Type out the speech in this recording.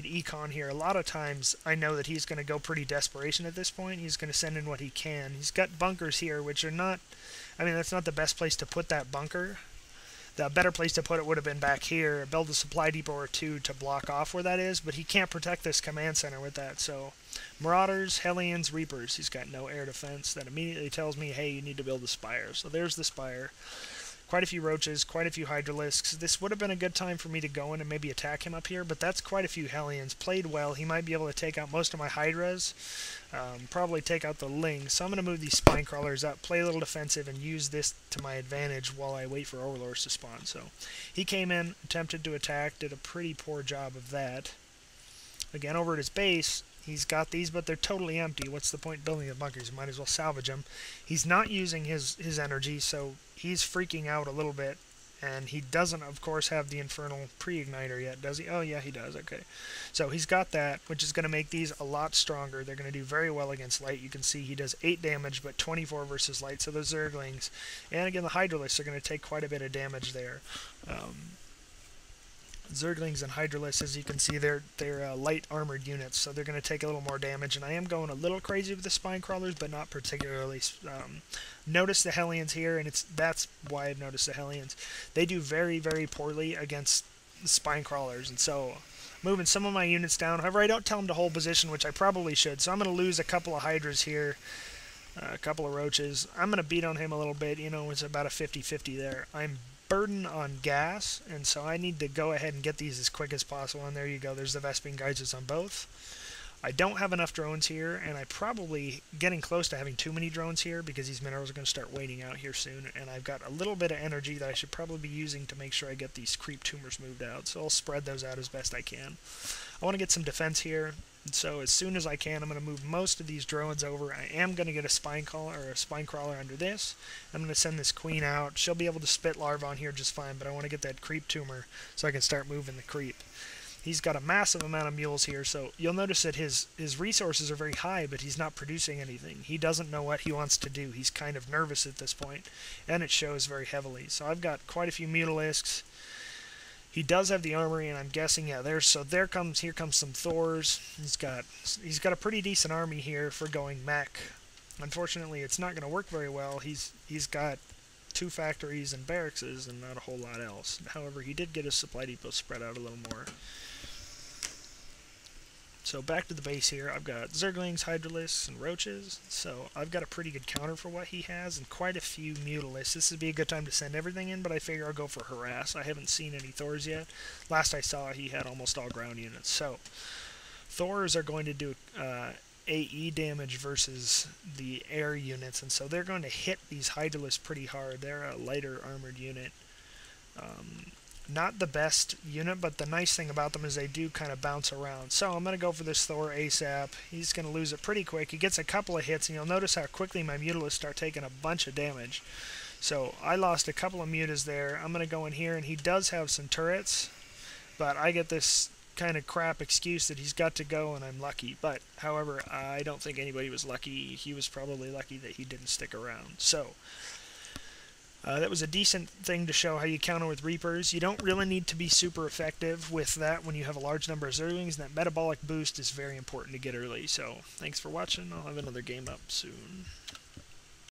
econ here. A lot of times I know that he's going to go pretty desperation at this point. He's going to send in what he can. He's got bunkers here, which are not, I mean, that's not the best place to put that bunker. The better place to put it would have been back here, build a supply depot or two to block off where that is, but he can't protect this command center with that. So Marauders, Hellions, Reapers. He's got no air defense. That immediately tells me, hey, you need to build a spire. So there's the spire. Quite a few roaches, quite a few hydralisks. This would have been a good time for me to go in and maybe attack him up here, but that's quite a few Hellions. Played well. He might be able to take out most of my hydras, probably take out the lings. So I'm going to move these spine crawlers up, play a little defensive, and use this to my advantage while I wait for overlords to spawn. So he came in, attempted to attack, did a pretty poor job of that. Again, over at his base, he's got these, but they're totally empty. What's the point building the bunkers? You might as well salvage them. He's not using his energy, so he's freaking out a little bit. And he doesn't, of course, have the Infernal Pre-Igniter yet, does he? Oh, yeah, he does. Okay. So he's got that, which is going to make these a lot stronger. They're going to do very well against light. You can see he does 8 damage, but 24 versus light. So those Zerglings, and again, the Hydralisks are going to take quite a bit of damage there. Zerglings and Hydralisks, as you can see, they're light armored units, so they're going to take a little more damage. And I am going a little crazy with the spine crawlers, but not particularly. Notice the Hellions here, and that's why I've noticed the Hellions. They do very, very poorly against the spine crawlers, and so moving some of my units down. However, I don't tell them to hold position, which I probably should. So I'm going to lose a couple of Hydras here, a couple of Roaches. I'm going to beat on him a little bit. You know, it's about a 50-50 there. I'm burden on gas, and so I need to go ahead and get these as quick as possible. And there you go, there's the Vespene Geysers on both. I don't have enough drones here, and I'm probably getting close to having too many drones here because these minerals are going to start waiting out here soon, and I've got a little bit of energy that I should probably be using to make sure I get these creep tumors moved out, so I'll spread those out as best I can. I want to get some defense here, and so as soon as I can, I'm going to move most of these drones over. I am going to get a spine crawler under this. I'm going to send this queen out. She'll be able to spit larvae on here just fine, but I want to get that creep tumor so I can start moving the creep. He's got a massive amount of mules here, so you'll notice that his resources are very high, but he's not producing anything. He doesn't know what he wants to do. He's kind of nervous at this point, and it shows very heavily. So I've got quite a few Mutalisks. He does have the armory, and I'm guessing, yeah, here comes some Thors. He's got a pretty decent army here for going mech. Unfortunately, it's not going to work very well. He's got 2 factories and barracks and not a whole lot else. However, he did get his supply depot spread out a little more. So back to the base here, I've got Zerglings, Hydralisks, and Roaches. So I've got a pretty good counter for what he has, and quite a few Mutalisks. This would be a good time to send everything in, but I figure I'll go for Harass. I haven't seen any Thors yet. Last I saw, he had almost all ground units. So Thors are going to do AE damage versus the air units, and so they're going to hit these Hydralisks pretty hard. They're a lighter armored unit. Not the best unit, but the nice thing about them is they do kind of bounce around. So I'm going to go for this Thor ASAP. He's going to lose it pretty quick. He gets a couple of hits, and you'll notice how quickly my Mutalisks start taking a bunch of damage. So I lost a couple of Mutas there. I'm going to go in here, and he does have some turrets, but I get this kind of crap excuse that he's got to go, and I'm lucky. But, however, I don't think anybody was lucky. He was probably lucky that he didn't stick around. So that was a decent thing to show how you counter with Reapers. You don't really need to be super effective with that when you have a large number of Zerglings, and that metabolic boost is very important to get early. So, thanks for watching. I'll have another game up soon.